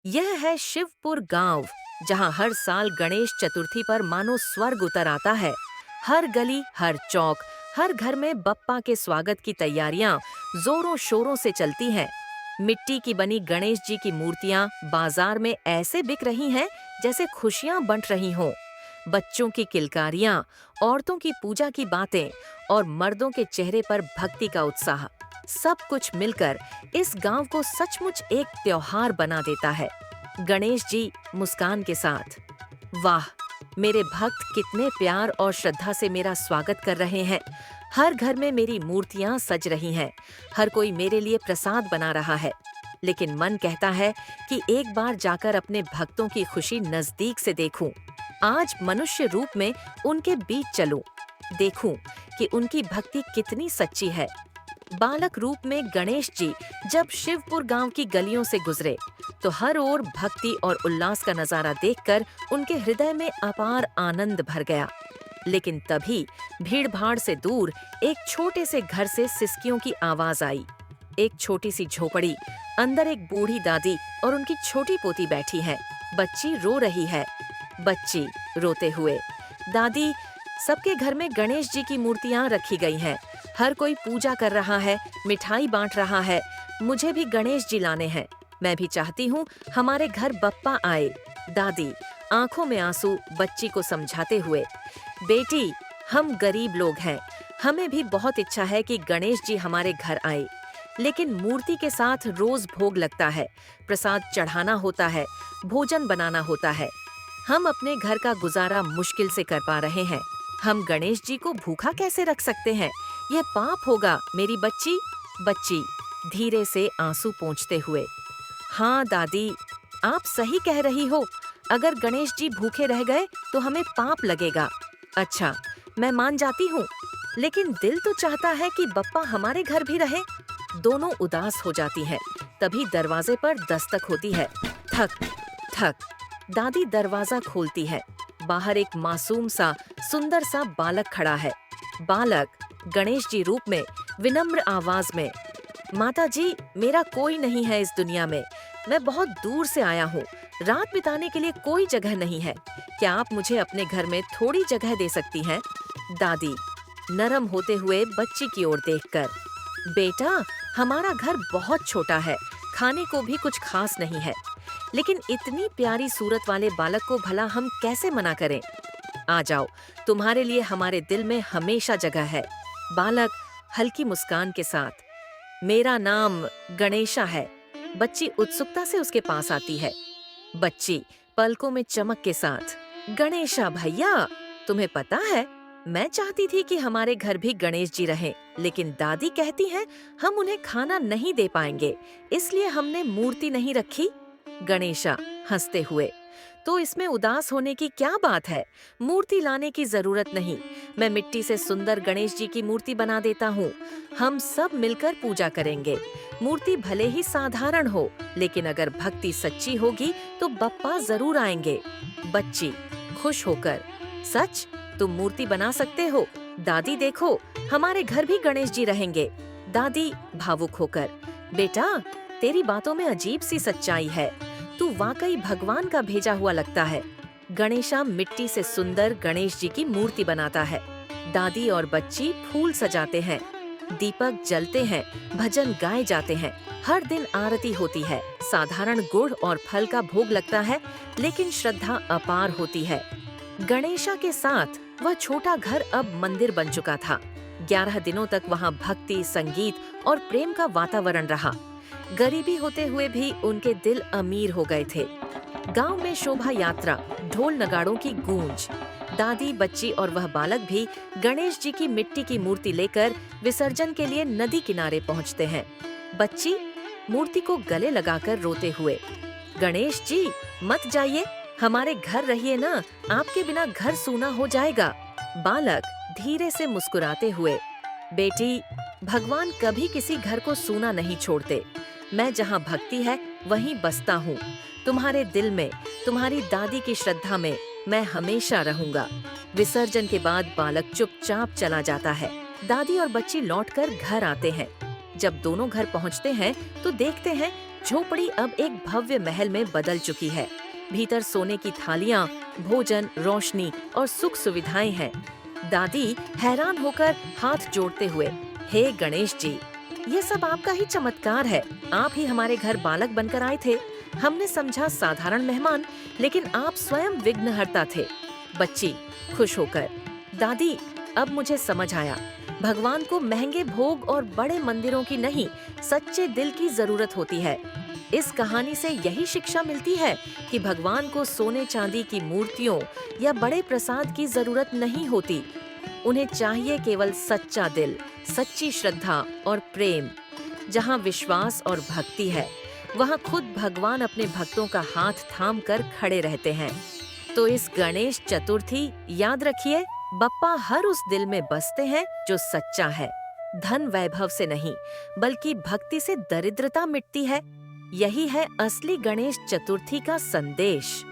यह है शिवपुर गांव, जहां हर साल गणेश चतुर्थी पर मानो स्वर्ग उतर आता है। हर गली, हर चौक, हर घर में बप्पा के स्वागत की तैयारियां जोरों शोरों से चलती हैं। मिट्टी की बनी गणेश जी की मूर्तियां बाजार में ऐसे बिक रही हैं जैसे खुशियां बंट रही हों। बच्चों की किलकारियां, औरतों की पूजा की बातें और मर्दों के चेहरे पर भक्ति का उत्साह, सब कुछ मिलकर इस गांव को सचमुच एक त्योहार बना देता है। गणेश जी मुस्कान के साथ, वाह, मेरे भक्त कितने प्यार और श्रद्धा से मेरा स्वागत कर रहे हैं। हर घर में मेरी मूर्तियां सज रही हैं, हर कोई मेरे लिए प्रसाद बना रहा है। लेकिन मन कहता है कि एक बार जाकर अपने भक्तों की खुशी नजदीक से देखूं। आज मनुष्य रूप में उनके बीच चलूं, देखूं कि उनकी भक्ति कितनी सच्ची है। बालक रूप में गणेश जी जब शिवपुर गांव की गलियों से गुजरे, तो हर ओर भक्ति और उल्लास का नजारा देखकर उनके हृदय में अपार आनंद भर गया। लेकिन तभी भीड़-भाड़ से दूर एक छोटे से घर से सिसकियों की आवाज आई। एक छोटी सी झोपड़ी, अंदर एक बूढ़ी दादी और उनकी छोटी पोती बैठी है। बच्ची रो रही है। बच्ची रोते हुए, दादी, सबके घर में गणेश जी की मूर्तियां रखी गई हैं। हर कोई पूजा कर रहा है, मिठाई बांट रहा है। मुझे भी गणेश जी लाने हैं। मैं भी चाहती हूँ हमारे घर बप्पा आए। दादी आंखों में आंसू बच्ची को समझाते हुए, बेटी, हम गरीब लोग हैं। हमें भी बहुत इच्छा है कि गणेश जी हमारे घर आए, लेकिन मूर्ति के साथ रोज भोग लगता है, प्रसाद चढ़ाना होता है, भोजन बनाना होता है। हम अपने घर का गुजारा मुश्किल से कर पा रहे हैं। हम गणेश जी को भूखा कैसे रख सकते हैं? यह पाप होगा मेरी बच्ची। बच्ची धीरे से आंसू पोंछते हुए, हाँ दादी, आप सही कह रही हो। अगर गणेश जी भूखे रह गए तो हमें पाप लगेगा। अच्छा, मैं मान जाती हूँ, लेकिन दिल तो चाहता है कि बप्पा हमारे घर भी रहे। दोनों उदास हो जाती हैं। तभी दरवाजे पर दस्तक होती है। ठक ठक। दादी दरवाजा खोलती है। बाहर एक मासूम सा, सुंदर सा बालक खड़ा है। बालक गणेश जी रूप में, विनम्र आवाज में, माता जी, मेरा कोई नहीं है इस दुनिया में। मैं बहुत दूर से आया हूँ। रात बिताने के लिए कोई जगह नहीं है। क्या आप मुझे अपने घर में थोड़ी जगह दे सकती हैं? दादी नरम होते हुए बच्ची की ओर देखकर, बेटा, हमारा घर बहुत छोटा है, खाने को भी कुछ खास नहीं है। लेकिन इतनी प्यारी सूरत वाले बालक को भला हम कैसे मना करें? आ जाओ, तुम्हारे लिए हमारे दिल में हमेशा जगह है। बालक हल्की मुस्कान के साथ, मेरा नाम गणेशा है। बच्ची उत्सुकता से उसके पास आती है। बच्ची पलकों में चमक के साथ, गणेशा भैया, तुम्हें पता है, मैं चाहती थी कि हमारे घर भी गणेश जी रहें, लेकिन दादी कहती हैं हम उन्हें खाना नहीं दे पाएंगे, इसलिए हमने मूर्ति नहीं रखी। गणेशा हंसते हुए, तो इसमें उदास होने की क्या बात है? मूर्ति लाने की जरूरत नहीं। मैं मिट्टी से सुंदर गणेश जी की मूर्ति बना देता हूँ। हम सब मिलकर पूजा करेंगे। मूर्ति भले ही साधारण हो, लेकिन अगर भक्ति सच्ची होगी तो बप्पा जरूर आएंगे। बच्ची खुश होकर, सच? तुम मूर्ति बना सकते हो? दादी देखो, हमारे घर भी गणेश जी रहेंगे। दादी भावुक होकर, बेटा, तेरी बातों में अजीब सी सच्चाई है। तू वाकई भगवान का भेजा हुआ लगता है। गणेशा मिट्टी से सुंदर गणेश जी की मूर्ति बनाता है। दादी और बच्ची फूल सजाते हैं, दीपक जलते हैं, भजन गाए जाते हैं। हर दिन आरती होती है। साधारण गुड़ और फल का भोग लगता है, लेकिन श्रद्धा अपार होती है। गणेशा के साथ वह छोटा घर अब मंदिर बन चुका था। 11 दिनों तक वहाँ भक्ति, संगीत और प्रेम का वातावरण रहा। गरीबी होते हुए भी उनके दिल अमीर हो गए थे। गांव में शोभा यात्रा, ढोल नगाड़ों की गूंज। दादी, बच्ची और वह बालक भी गणेश जी की मिट्टी की मूर्ति लेकर विसर्जन के लिए नदी किनारे पहुंचते हैं। बच्ची मूर्ति को गले लगाकर रोते हुए, गणेश जी, मत जाइए, हमारे घर रहिए ना, आपके बिना घर सूना हो जाएगा। बालक धीरे से मुस्कुराते हुए, बेटी, भगवान कभी किसी घर को सूना नहीं छोड़ते। मैं जहाँ भक्ति है वहीं बसता हूँ। तुम्हारे दिल में, तुम्हारी दादी की श्रद्धा में मैं हमेशा रहूंगा। विसर्जन के बाद बालक चुपचाप चला जाता है। दादी और बच्ची लौटकर घर आते हैं। जब दोनों घर पहुँचते हैं तो देखते हैं झोपड़ी अब एक भव्य महल में बदल चुकी है। भीतर सोने की थालियां, भोजन, रोशनी और सुख सुविधाएं हैं। दादी हैरान होकर हाथ जोड़ते हुए, हे गणेश जी, ये सब आपका ही चमत्कार है। आप ही हमारे घर बालक बनकर आए थे। हमने समझा साधारण मेहमान, लेकिन आप स्वयं विघ्नहर्ता थे। बच्ची खुश होकर, दादी अब मुझे समझ आया, भगवान को महंगे भोग और बड़े मंदिरों की नहीं, सच्चे दिल की जरूरत होती है। इस कहानी से यही शिक्षा मिलती है कि भगवान को सोने चांदी की मूर्तियों या बड़े प्रसाद की जरूरत नहीं होती। उन्हें चाहिए केवल सच्चा दिल, सच्ची श्रद्धा और प्रेम। जहाँ विश्वास और भक्ति है, वहाँ खुद भगवान अपने भक्तों का हाथ थाम कर खड़े रहते हैं। तो इस गणेश चतुर्थी याद रखिए, बप्पा हर उस दिल में बसते हैं जो सच्चा है। धन वैभव से नहीं, बल्कि भक्ति से दरिद्रता मिटती है। यही है असली गणेश चतुर्थी का संदेश।